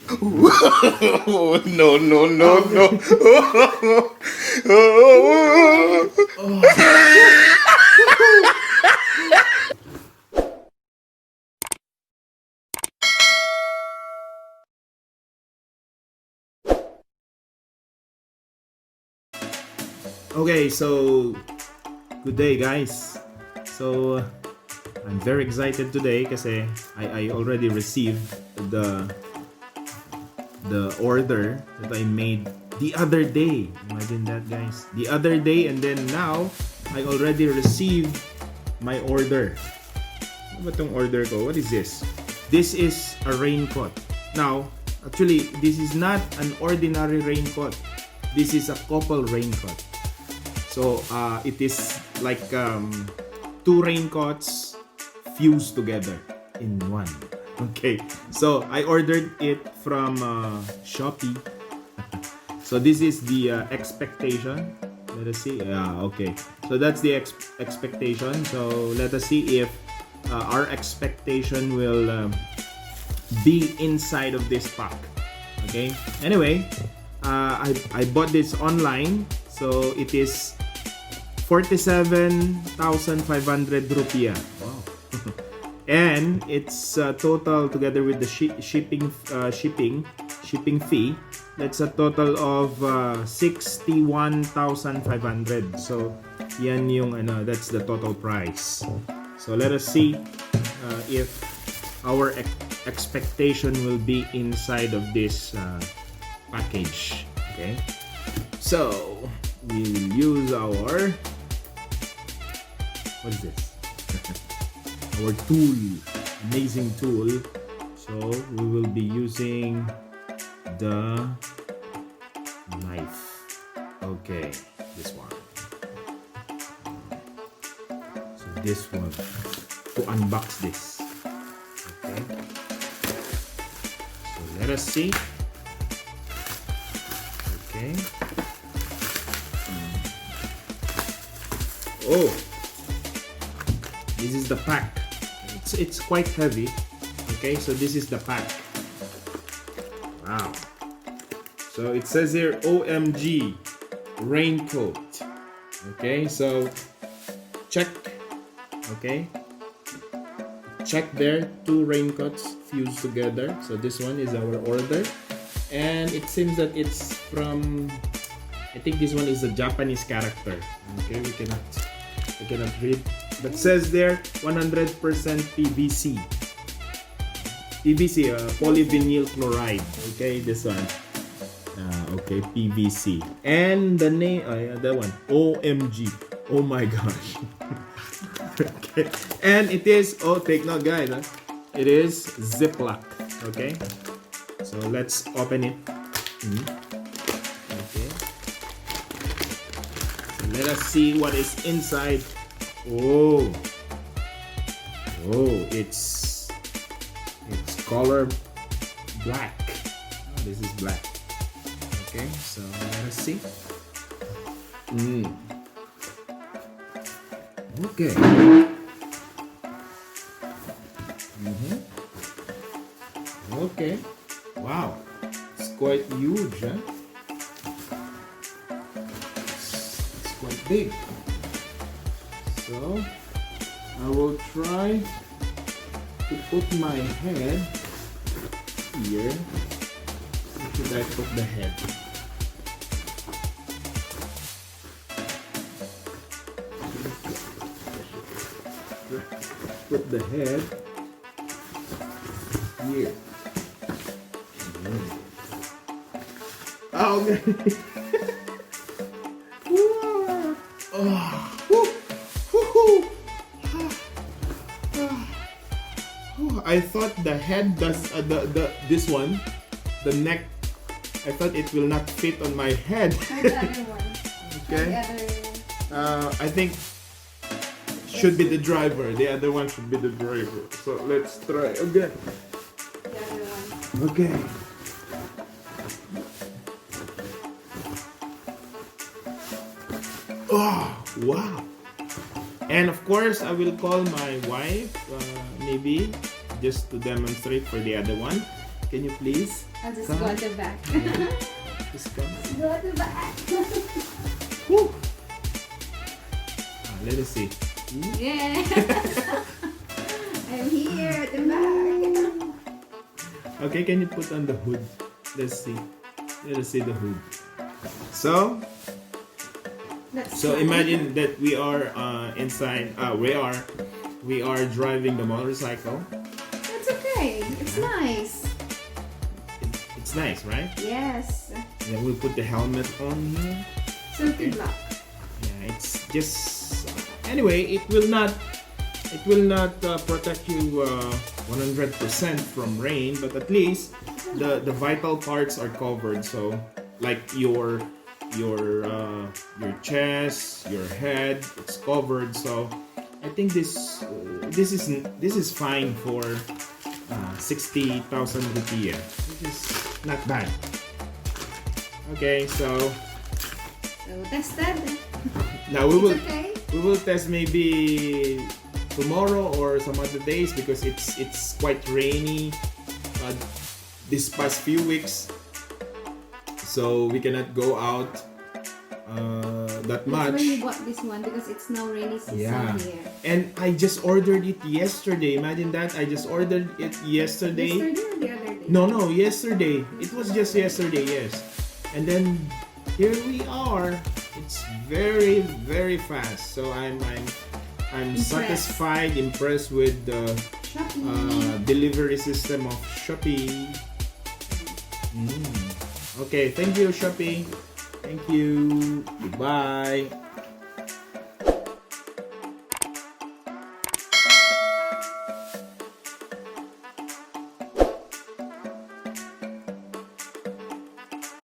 No, no, no, no. Okay, so good day guys. So I'm very excited today kasi I already received the the order that I made the other day. Imagine that guys. The other day and then now I already received my order. Ano ba tong order ko? What is this? This is a raincoat. Now, actually this is not an ordinary raincoat. This is a couple raincoat. So it is like two raincoats fused together in one. Okay, so I ordered it from Shopee. So this is the expectation. Let us see. Yeah, okay. So that's the expectation. So let us see if our expectation will be inside of this pack. Okay. Anyway, I bought this online. So it is 47,500 rupiah. Wow. And it's total together with the shipping fee. That's a total of 61,500. So yan yung that's the total price. So let us see if our expectation will be inside of this package. Okay. So we will use our what is this? Our tool, amazing tool. So we will be using the knife. Okay, this one. So this one to unbox this. Okay. So let us see. Okay. Oh, this is the pack. It's quite heavy. Okay, so this is the pack. Wow. So it says here OMG raincoat. Okay, so check. Okay, check there, two raincoats fused together. So this one is our order, and it seems that it's from, I think this one is a Japanese character. Okay, we cannot read, but says there 100% PVC. PVC, polyvinyl chloride. Okay, this one. Okay, PVC. And the name, that one, OMG. Oh my gosh. Okay, and it is, oh, take note, guys. Huh? It is Ziploc. Okay, so let's open it. Okay. Let us see what is inside. Oh, it's color black. Oh, this is black. Okay, so let us see. Okay. Okay. Wow, it's quite huge, huh? It's quite big. So I will try to put my head here. Where should I put the head? Put the head here. Oh, okay. I thought the head does this one, the neck. I thought it will not fit on my head. The other one. Okay. The other. I think should be the driver. The other one should be the driver. So let's try again. The other one. Okay. Oh, wow. And of course, I will call my wife, maybe, just to demonstrate for the other one. Can you please? I'll just Come. go at the back. Just come. Go at the back. Woo! Let us see. Yeah. I'm here at the back. Okay, can you put on the hood? Let's see. Let us see the hood. So That's So fine. imagine that we are inside. We are driving the motorcycle. That's okay. It's nice. It's nice, right? Yes. Then we'll put the helmet on here. Silky black. Yeah, it's just. Anyway, it will not. It will not protect you 100% from rain, but at least the vital parts are covered. So, like your chest, your head, it's covered. So I think this is fine for 60,000 rupiah, which is not bad. Okay, so So tested. now we will It's okay. test maybe tomorrow or some other days because it's quite rainy this past few weeks. So we cannot go out that That's why much. we bought this one because it's now rainy season Yeah. here. And I just ordered it yesterday. Imagine that. I just ordered it yesterday. Yesterday or the other day? No, yesterday. It was just yesterday, yes. And then here we are. It's very, very fast. So I'm Impressed. satisfied, impressed with the Shopee. delivery system of Shopee. Okay, thank you, Shopee. Thank you. Goodbye.